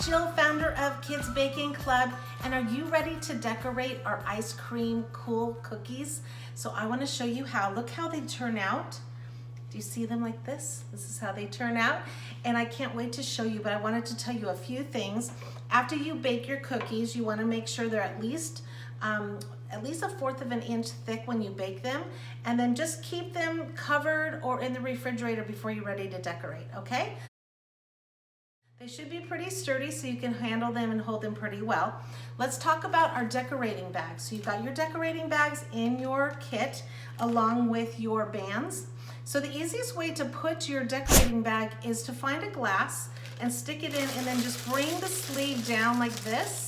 Jill, founder of Kids Baking Club, and are you ready to decorate our ice cream cool cookies? So I want to show you how. Look how they turn out. Do you see them like this? This is how they turn out, and I can't wait to show you, but I wanted to tell you a few things. After you bake your cookies, you want to make sure they're at least a fourth of an inch thick when you bake them, and then just keep them covered or in the refrigerator before you're ready to decorate, okay? They should be pretty sturdy so you can handle them and hold them pretty well. Let's talk about our decorating bags. So you've got your decorating bags in your kit along with your bands. So the easiest way to put your decorating bag is to find a glass and stick it in and then just bring the sleeve down like this.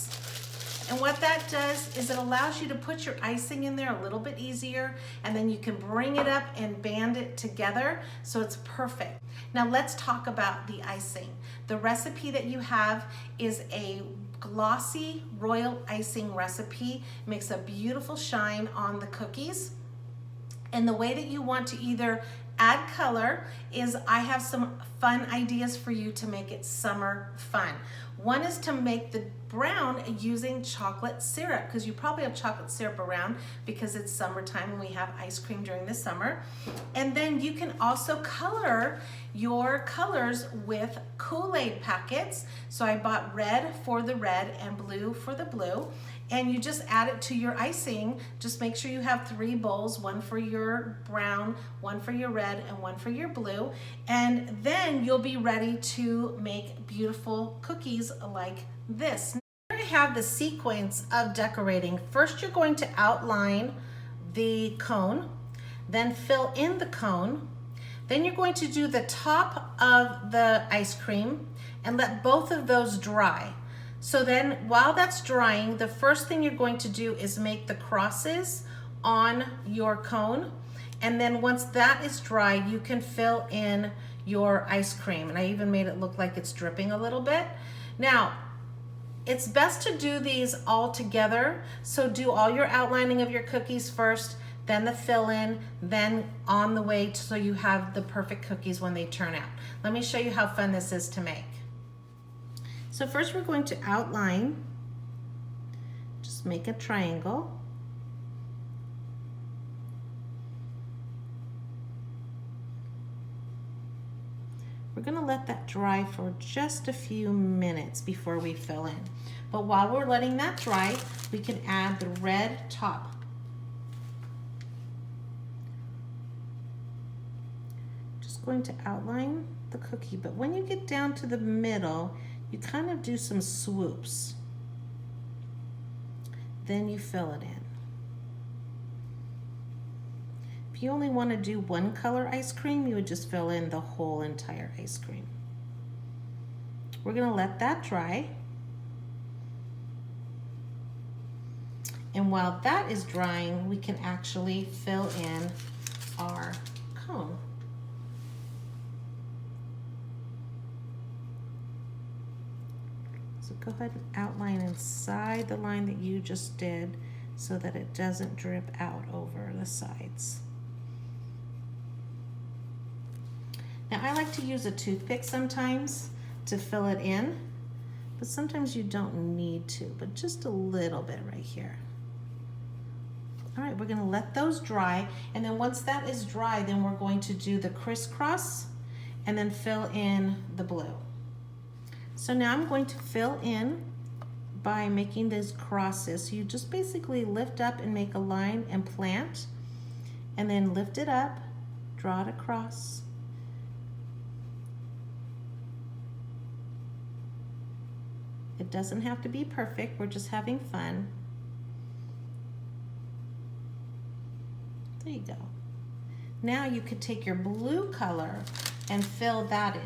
And what that does is it allows you to put your icing in there a little bit easier, and then you can bring it up and band it together so it's perfect. Now let's talk about the icing. The recipe that you have is a glossy royal icing recipe. It makes a beautiful shine on the cookies. And the way that you want to either add color is I have some fun ideas for you to make it summer fun. One is to make the brown using chocolate syrup, because you probably have chocolate syrup around because it's summertime and we have ice cream during the summer. And then you can also color your colors with Kool-Aid packets. So I bought red for the red and blue for the blue. And you just add it to your icing. Just make sure you have 3 bowls, one for your brown, one for your red, and one for your blue. And then you'll be ready to make beautiful cookies like this. Here I have the sequence of decorating. First, you're going to outline the cone, then fill in the cone. Then you're going to do the top of the ice cream and let both of those dry. So then while that's drying, the first thing you're going to do is make the crosses on your cone. And then once that is dry, you can fill in your ice cream. And I even made it look like it's dripping a little bit. Now, it's best to do these all together. So do all your outlining of your cookies first, then the fill in, then on the way so you have the perfect cookies when they turn out. Let me show you how fun this is to make. So first we're going to outline, just make a triangle. We're gonna let that dry for just a few minutes before we fill in. But while we're letting that dry, we can add the red top. Just going to outline the cookie, but when you get down to the middle, you kind of do some swoops. Then you fill it in. If you only want to do one color ice cream, you would just fill in the whole entire ice cream. We're going to let that dry. And while that is drying, we can actually fill in our cone. So go ahead and outline inside the line that you just did so that it doesn't drip out over the sides. Now I like to use a toothpick sometimes to fill it in, but sometimes you don't need to, but just a little bit right here. All right, we're gonna let those dry, and then once that is dry, then we're going to do the crisscross and then fill in the blue. So now I'm going to fill in by making these crosses. So you just basically lift up and make a line and plant, and then lift it up, draw it across. It doesn't have to be perfect, we're just having fun. There you go. Now you could take your blue color and fill that in.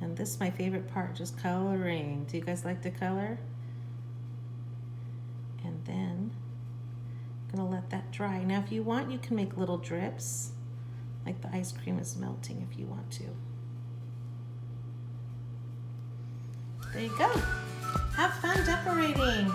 And this is my favorite part, just coloring. Do you guys like to color? And then I'm gonna let that dry. Now if you want, you can make little drips, like the ice cream is melting if you want to. There you go. Have fun decorating.